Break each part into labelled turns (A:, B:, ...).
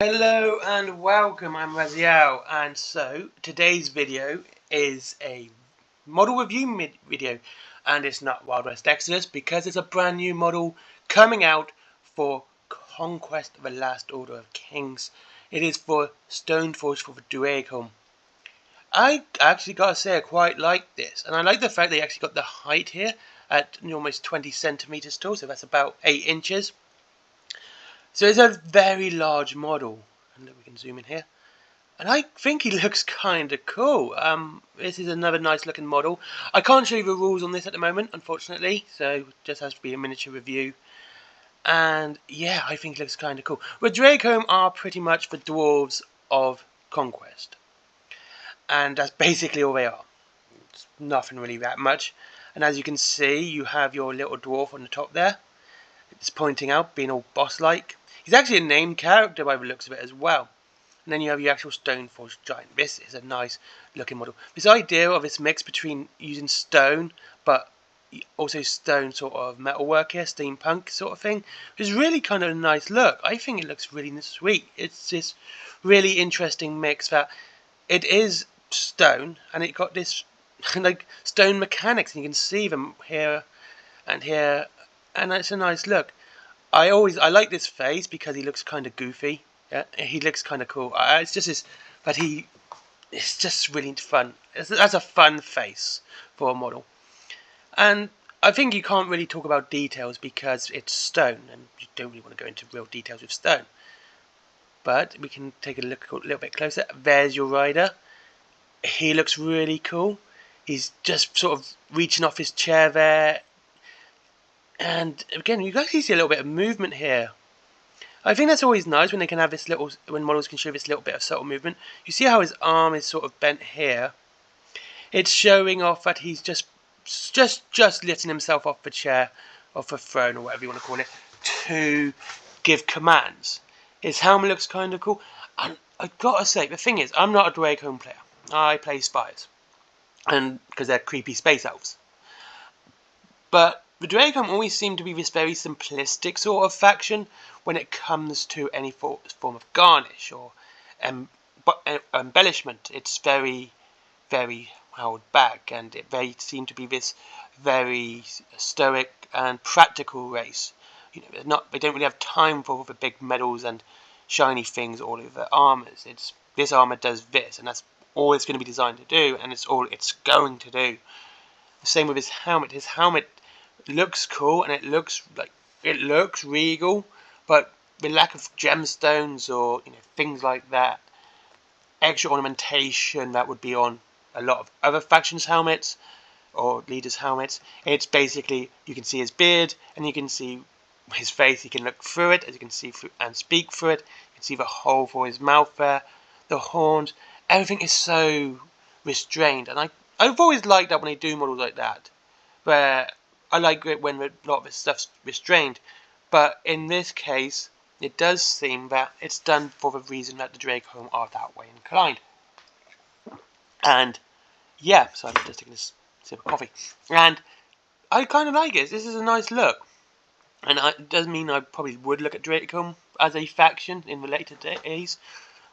A: Hello and welcome, I'm Raziel, and so today's video is a model review video, and it's not Wild West Exodus because it's a brand new model coming out for Conquest of the Last Order of Kings. It is for Stoneforged for the Dweghom. I actually gotta say I quite like this, and I like the fact they actually got the height here at almost 20 centimeters tall, so that's about 8 inches. So it's a very large model, and we can zoom in here. And I think he looks kind of cool. This is another nice looking model. I can't show you the rules on this at the moment, unfortunately, so it just has to be a miniature review. And yeah, I think it looks kind of cool. The Dweghom are pretty much the dwarves of Conquest. And that's basically all they are. It's nothing really that much. And as you can see, you have your little dwarf on the top there. It's pointing out, being all boss-like. He's actually a named character by the looks of it as well. And then you have your actual stoneforged giant. This is a nice looking model. This idea of this mix between using stone, but also stone sort of metalwork here, steampunk sort of thing, is really kind of a nice look. I think it looks really sweet. It's this really interesting mix that it is stone, and it got this like stone mechanics, and you can see them here and here, and it's a nice look. I like this face because he looks kind of goofy. Yeah, he looks kind of cool. It's just this, but it's just really fun. That's a fun face for a model, and I think you can't really talk about details because it's stone, and you don't really want to go into real details with stone. But we can take a look a little bit closer. There's your rider. He looks really cool. He's just sort of reaching off his chair there, and again, you can actually see a little bit of movement here. I think that's always nice when they can have this little, when models can show this little bit of subtle movement. You see how his arm is sort of bent here. It's showing off that he's just lifting himself off the chair, off the throne, or whatever you want to call it, to give commands. His helmet looks kind of cool. And I gotta say, the thing is, I'm not a Dweghom player. I play spies, and because they're creepy space elves. But the Dweghom always seem to be this very simplistic sort of faction when it comes to any form of garnish or embellishment. It's very, very held back, and they seem to be this very stoic and practical race. You know, they don't really have time for all the big medals and shiny things all over their armors. This armor does this, and that's all it's going to be designed to do, and it's all it's going to do. The same with his helmet. His helmet looks cool, and it looks regal, but the lack of gemstones or things like that, extra ornamentation that would be on a lot of other factions' helmets or leaders' helmets. It's basically, you can see his beard and you can see his face. You can look through it, as you can see through and speak through it. You can see the hole for his mouth there, the horns. Everything is so restrained, and I've always liked that when they do models like that, where I like it when a lot of this stuff's restrained, but in this case, it does seem that it's done for the reason that the Dweghom are that way inclined. And yeah, so I'm just taking this sip of coffee, and I kind of like it. This is a nice look, and it does mean I probably would look at Dweghom as a faction in the later days,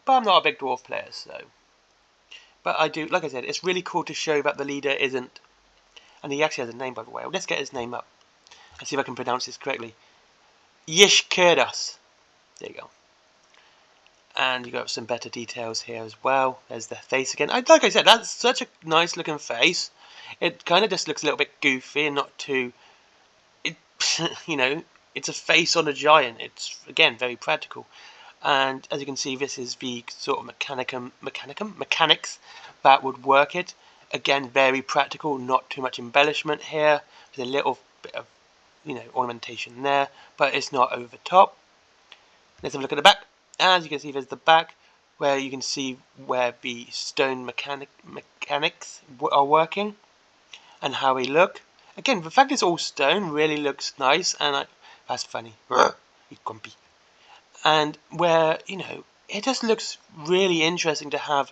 A: but I'm not a big dwarf player, so. But I do, like I said, it's really cool to show that the leader isn't. And he actually has a name, by the way. Let's get his name up. Let's see if I can pronounce this correctly. Yishkirdas. There you go. And you got some better details here as well. There's the face again. Like I said, that's such a nice looking face. It kind of just looks a little bit goofy and not too... it's a face on a giant. It's, again, very practical. And as you can see, this is the sort of mechanics that would work it. Again, very practical, not too much embellishment here. There's a little bit of, ornamentation there, but it's not over the top. Let's have a look at the back. As you can see, there's the back, where you can see where the stone mechanics are working, and how they look. Again, the fact it's all stone really looks nice, and that's funny. You grumpy. And where, it just looks really interesting to have,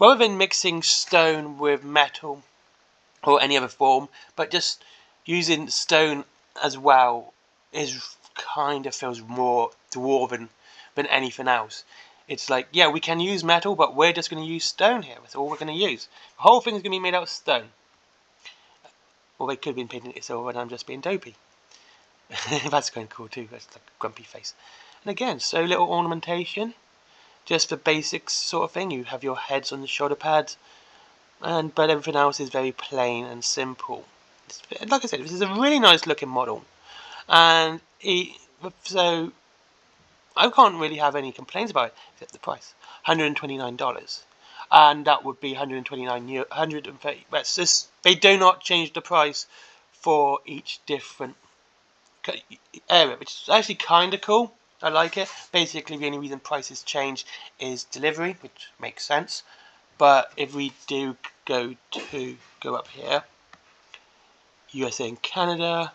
A: rather than mixing stone with metal or any other form, but just using stone as well is kind of feels more dwarven than anything else. It's like, yeah, we can use metal, but we're just going to use stone here. That's all we're going to use. The whole thing is going to be made out of stone. Or they could have been painted it silver and I'm just being dopey. That's kind of cool too. That's like a grumpy face. And again, so little ornamentation. Just the basics sort of thing. You have your heads on the shoulder pads. But everything else is very plain and simple. Like I said, this is a really nice looking model. And so I can't really have any complaints about it, except the price, $129, and that would be 129 euro, 130. That's just, they do not change the price for each different area, which is actually kind of cool. I like it. Basically, the only reason prices change is delivery, which makes sense. But if we do go up here, USA and Canada,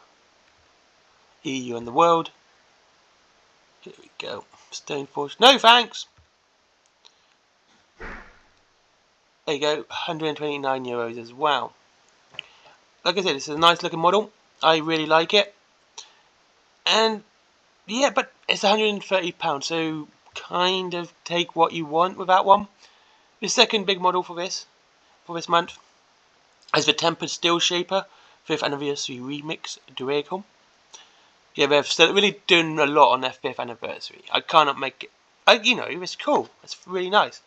A: EU and the world. Here we go. Stoneforged. No thanks! There you go. 129 euros as well. Like I said, this is a nice looking model. I really like it. And yeah, but it's £130, so kind of take what you want with that one. The second big model for this month is the Tempered Steel Shaper 5th Anniversary Remix Dweghom. Yeah, they're really doing a lot on their 5th anniversary. I cannot make it. You know, it's cool. It's really nice.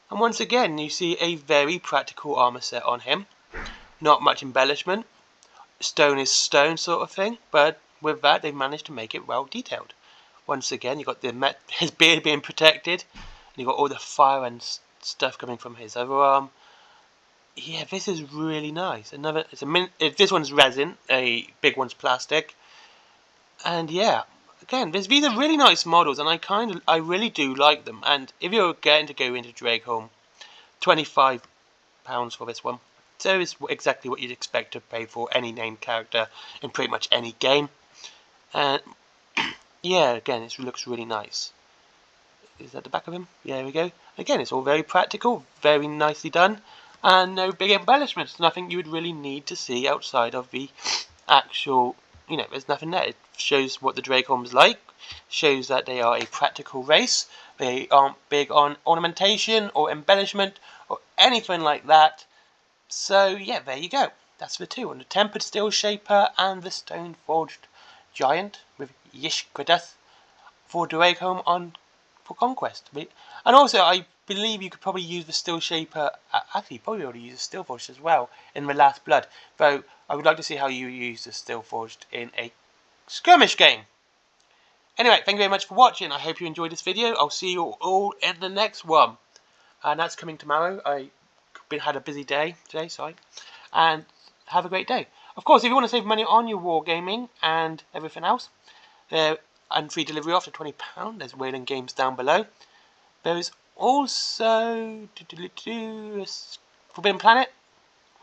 A: And once again, you see a very practical armor set on him. Not much embellishment. Stone is stone sort of thing. But with that, they've managed to make it well detailed. Once again, you've got his beard being protected. And you've got all the fire and stuff coming from his other arm. Yeah, this is really nice. This one's resin. A big one's plastic. And yeah, again, these are really nice models, and I really do like them. And if you're getting to go into Dweghom, £25 for this one. So it's exactly what you'd expect to pay for any named character in pretty much any game. And yeah, again, it looks really nice. Is that the back of him? Yeah, there we go. Again, it's all very practical, very nicely done, and no big embellishments. Nothing you would really need to see outside of the actual. You know, there's nothing there. It shows what the Dweghom's like, shows that they are a practical race. They aren't big on ornamentation or embellishment or anything like that. So yeah, there you go. That's the two, on the Tempered Steel Shaper and the Stoneforged Giant with Yishkadath for Dweghom for Conquest. And also, I believe you could probably use the Steel Shaper, actually you probably already use the Steelforged as well in the Last Blood, though I would like to see how you use the Steelforged in a skirmish game. Anyway, thank you very much for watching. I hope you enjoyed this video. I'll see you all in the next one. And that's coming tomorrow. I had a busy day today, and have a great day. Of course, if you want to save money on your wargaming and everything else, and free delivery after £20, there's Whaling Games down below. There is also Forbidden Planet,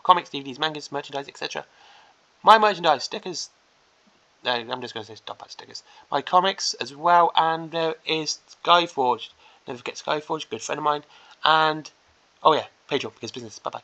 A: comics, DVDs, mangas, merchandise, etc. My merchandise, stickers. No, I'm just going to say stop at stickers. My comics as well, and there is Skyforged. Never forget Skyforged, good friend of mine. And oh yeah, Patreon because business. Bye bye.